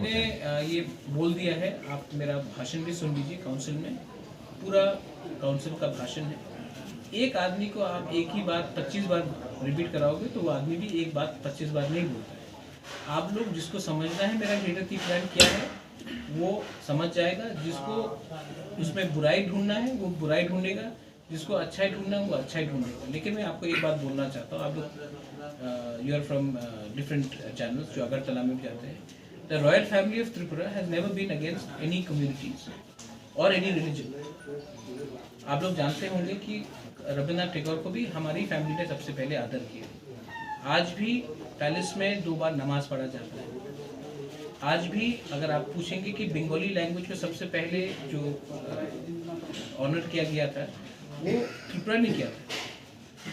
मैंने ये बोल दिया है, आप मेरा भाषण भी सुन लीजिए काउंसिल में, पूरा काउंसिल का भाषण है। एक आदमी को आप एक ही बात 25 बार रिपीट कराओगे तो वो आदमी भी एक बात 25 बार नहीं बोलता है। आप लोग जिसको समझना है मेरा ग्रेटर टी प्लान क्या है वो समझ जाएगा, जिसको उसमें बुराई ढूंढना है वो बुराई ढूंढेगा, जिसको अच्छाई ढूंढना है वो अच्छाई ढूंढेगा। लेकिन मैं आपको एक बात बोलना चाहता हूँ, आप लोग you are from different channels जो अगरतला में भी जाते हैं। The royal family of Tripura has never been against any communities और एनी रिलीजन। आप लोग जानते होंगे कि रविंद्रनाथ टैगोर को भी हमारी फैमिली ने सबसे पहले आदर किया। आज भी पैलेस में 2 बार नमाज पढ़ा जाता है। आज भी अगर आप पूछेंगे कि बंगाली लैंग्वेज को सबसे पहले जो ऑनर किया गया था वो त्रिपुरा ने किया था।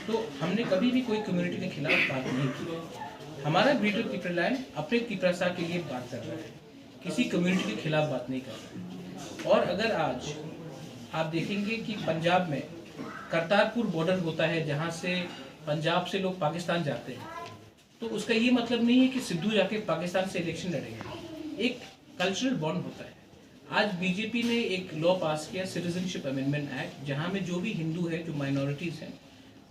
तो हमने कभी भी कोई कम्युनिटी के खिलाफ बात नहीं की। हमारा ग्रेटर त्रिपुरा लैंड अपने त्रिपुरा के लिए बात कर रहा है, किसी कम्युनिटी के खिलाफ बात नहीं कर रहा है। और अगर आज आप देखेंगे कि पंजाब में करतारपुर बॉर्डर होता है जहाँ से पंजाब से लोग पाकिस्तान जाते हैं, तो उसका ये मतलब नहीं है कि सिद्धू जाके पाकिस्तान से इलेक्शन लड़ेंगे। एक कल्चरल बॉन्ड होता है। आज बीजेपी ने एक लॉ पास किया, सिटीजनशिप अमेंडमेंट एक्ट, जहाँ में जो भी हिंदू है, जो माइनॉरिटीज़ हैं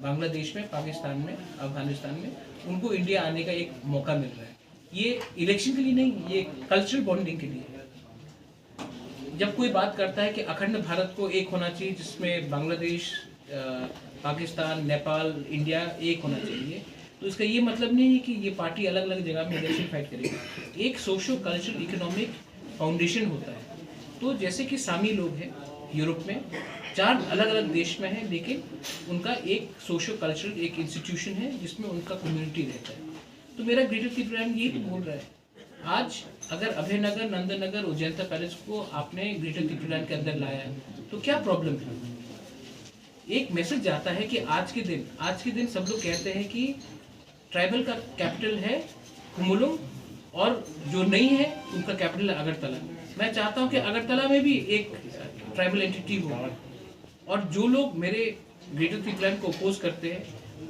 बांग्लादेश में, पाकिस्तान में, अफगानिस्तान में, उनको इंडिया आने का एक मौका मिल रहा है। ये इलेक्शन के लिए नहीं, ये कल्चरल बॉन्डिंग के लिए है। जब कोई बात करता है कि अखंड भारत को एक होना चाहिए, जिसमें बांग्लादेश, पाकिस्तान, नेपाल, इंडिया एक होना चाहिए, तो इसका ये मतलब नहीं है कि ये पार्टी अलग अलग जगह में इलेक्शन फाइट करेगी। एक सोशो कल्चरल इकोनॉमिक फाउंडेशन होता है। तो जैसे कि सामी लोग हैं यूरोप में, 4 अलग अलग देश में हैं, लेकिन उनका एक सोशो कल्चरल एक इंस्टीट्यूशन है जिसमें उनका कम्युनिटी रहता है। तो मेरा ग्रेटर त्रिपुरा यही तो बोल रहा है। आज अगर अभयनगर, नंदनगर, उज्जैनता पैलेस को आपने ग्रेटर त्रिपुरा के अंदर लाया तो क्या प्रॉब्लम है? एक मैसेज जाता है कि आज के दिन सब लोग कहते हैं कि ट्राइबल का कैपिटल है कुमुलुम और जो नहीं है उनका कैपिटल है अगरतला। मैं चाहता हूं कि अगरतला में भी एक ट्राइबल एंटिटी हो। और जो लोग मेरे ग्रेटर त्रिपुरा को अपोज करते हैं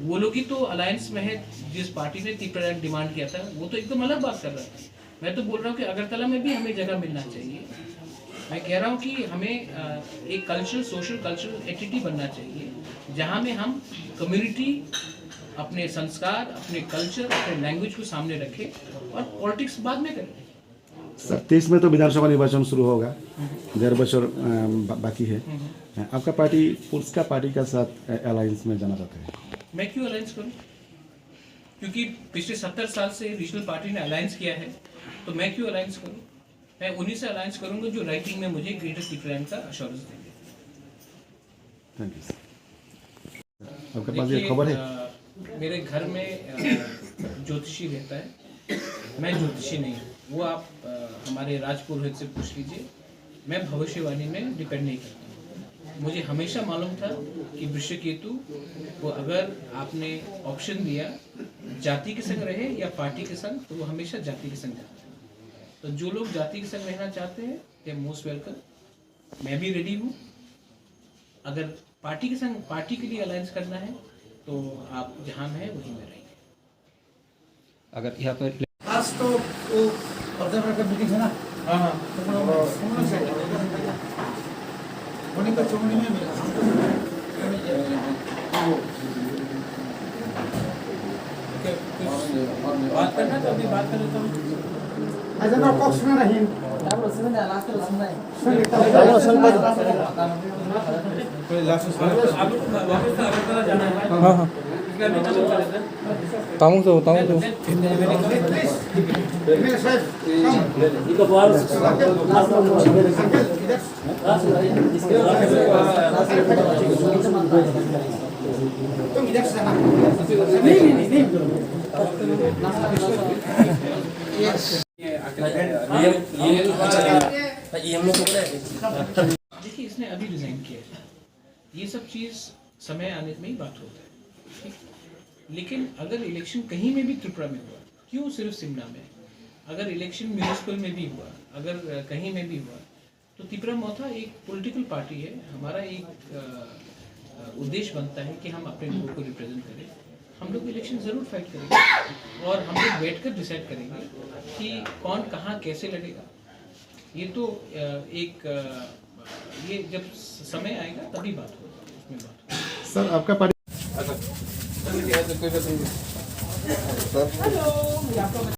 वो लोग ही तो अलायंस में है। जिस पार्टी ने त्रिपुरा डिमांड किया था वो तो एकदम अलग बात कर रहा था। मैं तो बोल रहा हूँ कि अगरतला में भी हमें जगह मिलना चाहिए। मैं कह रहा हूँ कि हमें एक कल्चरल, सोशल कल्चरल एंटिटी बनना चाहिए जहाँ में हम कम्युनिटी, अपने संस्कार, अपने कल्चर, अपने लैंग्वेज को सामने रखें और पॉलिटिक्स बाद में करें। 23 में तो विधानसभा निर्वाचन शुरू होगा, 1.5 वर्ष बाकी है। आपका पार्टी पुलिस का पार्टी का साथ अलायंस में जाना चाहता है? मैं क्यों अलायंस करूं? क्योंकि पिछले 70 साल से रीजनल पार्टी ने अलायंस किया है, तो मैं क्यों अलायंस करूं? मैं उन्हीं से अलायंस करूंगा जो राइटिंग में मुझे ग्रेटर त्रिपुरा का अश्योरेंस देंगे। Thank you sir. आपके पास ये खबर है? मेरे घर में ज्योतिषी रहता है। मैं ज्योतिषी नहीं हूँ, वो आप हमारे राजपुरोहित से पूछ लीजिए। मैं भविष्यवाणी में डिपेंड नहीं करता। मुझे हमेशा मालूम था कि वृश्चिकेतु को अगर आपने ऑप्शन दिया जाति के संग रहे या पार्टी के संग, तो वो हमेशा जाति के संग जाता है। तो जो लोग जाति के संग रहना चाहते हैं दे मोस्ट वेलकम। मैं भी रेडी हूँ। अगर पार्टी के संग, पार्टी के लिए अलायंस करना है तो आप जहाँ में है वहीं में रहेंगे। अगर यहाँ पर आज तो वो पर्दा का मीटिंग है ना? हाँ होने का चुमनी में मिला। बात करना तो अभी बात कर लेता हूँ। आज ना पक्ष में नहीं। हाँ हाँ तामू तो तुम इधर से जाना। नहीं। देखिए, इसने अभी रिजाइन किया है। ये सब चीज़ समय आने में ही बात होता है, ठीक। लेकिन अगर इलेक्शन कहीं में भी त्रिपुरा में हुआ, क्यों सिर्फ शिमला में, अगर इलेक्शन म्यूनिसिपल में भी हुआ, अगर कहीं में भी हुआ, तो त्रिपुरा मोथा एक पॉलिटिकल पार्टी है। हमारा एक उद्देश्य बनता है कि हम अपने लोगों को रिप्रेजेंट करें। हम लोग इलेक्शन ज़रूर फाइट करेंगे और हम लोग बैठकर डिसाइड करेंगे कि कौन कहाँ कैसे लड़ेगा। ये तो ये जब समय आएगा तभी बात होगा, उसमें बात होगा। सर आपका पार्टी